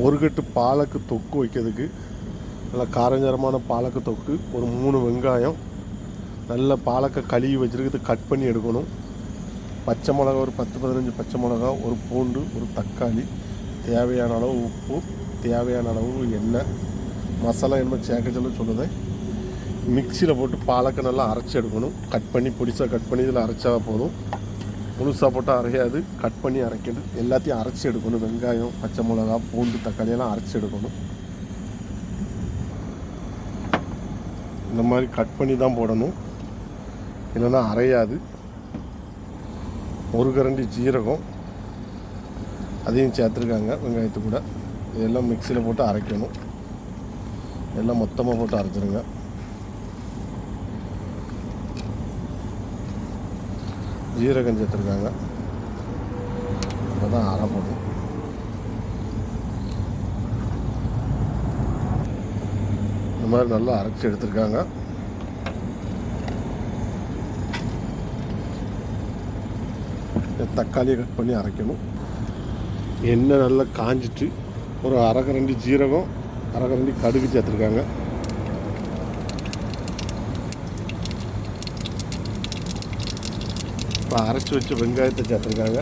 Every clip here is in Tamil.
ஒரு கட்டு பாலக்கு தொக்கு வைக்கிறதுக்கு நல்லா காரஞ்சாரமான பாலக்கு தொக்கு, ஒரு 3 வெங்காயம், நல்ல பாலக்கை கழுவி வச்சுருக்கிறது கட் பண்ணி எடுக்கணும். பச்சை மிளகா ஒரு 10-15 பச்சை மிளகா, ஒரு பூண்டு, ஒரு தக்காளி, தேவையான அளவு உப்பு, தேவையான அளவு எண்ணெய், மசாலா என்ன சேர்க்க சொல்லுது. மிக்சியில் போட்டு பாலக்கை நல்லா அரைச்சி எடுக்கணும். கட் பண்ணி பொடிசாக கட் பண்ணி இதில் அரைச்சா போதும். முழுசாக போட்டால் அரையாது, கட் பண்ணி அரைக்கணும். எல்லாத்தையும் அரைச்சி எடுக்கணும். வெங்காயம், பச்சை மிளகா, பூண்டு, தக்காளியெல்லாம் அரைச்சி எடுக்கணும். இந்த மாதிரி கட் பண்ணி தான் போடணும், இல்லைன்னா அரையாது. ஒரு கரண்டி ஜீரகம் அதையும் சேர்த்துருக்காங்க வெங்காயத்து கூட. இதெல்லாம் மிக்சியில் போட்டு அரைக்கணும். எல்லாம் மொத்தமாக போட்டு அரைச்சிருங்க. ஜீரகம் சேர்த்துருக்காங்க, அப்போ தான் அரைப்படும். இந்த மாதிரி நல்லா அரைச்சி எடுத்துருக்காங்க. தக்காளியை கட் பண்ணி அரைக்கணும். எண்ணெய் நல்லா காஞ்சிட்டு ஒரு அரைக்கரண்டி ஜீரகம், அரைக்கரண்டி கடுகு சேர்த்துருக்காங்க. இப்போ அரைச்சி வச்ச வெங்காயத்தை சேர்த்துருக்காங்க.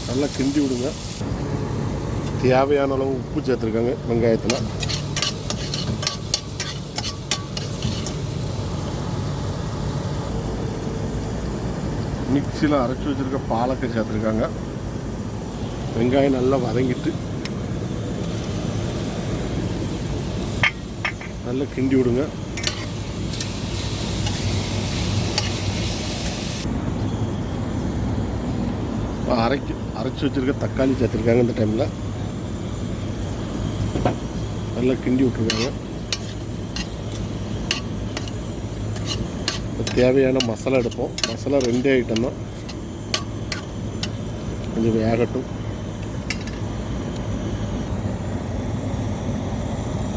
நல்லா கிண்டி விடுங்க. தேவையான அளவு உப்பு சேர்த்துருக்காங்க வெங்காயத்தில். மிக்சியில் அரைச்சி வச்சுருக்க பாலக்கை சேர்த்துருக்காங்க. வெங்காயம் நல்லா வதங்கிட்டு நல்லா கிண்டி விடுங்க. அரைச்சி வச்சுருக்க தக்காளி சேர்த்துருக்காங்க. இந்த டைமில் நல்லா கிண்டி விட்டுருக்காங்க. தேவையான மசாலா எடுப்போம். மசாலா 2 ஐட்டம் தான், கொஞ்சம் வேகட்டும்.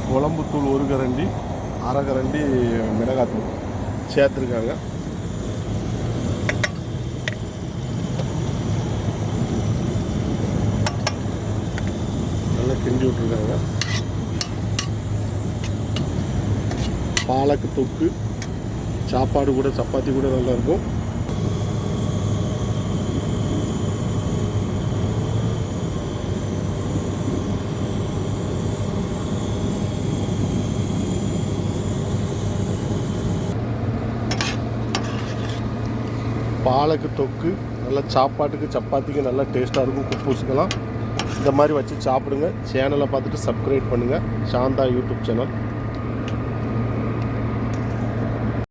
குழம்புத்தூள் 1 கரண்டி, அரை கரண்டி மிளகாத்தூள் சேர்த்துருக்காங்க. நல்லா கிண்டி விட்டுருக்காங்க. பாலக்கு தொக்கு சாப்பாடு கூட சப்பாத்தி கூட நல்லாயிருக்கும். பாலக்கு தொக்கு நல்லா சாப்பாட்டுக்கு சப்பாத்திக்கு நல்லா டேஸ்ட்டாக இருக்கும். குப்பூசுக்கெல்லாம் இந்த மாதிரி வச்சு சாப்பிடுங்க. சேனலை பார்த்துட்டு சப்ஸ்கிரைப் பண்ணுங்கள். Santha YouTube channel.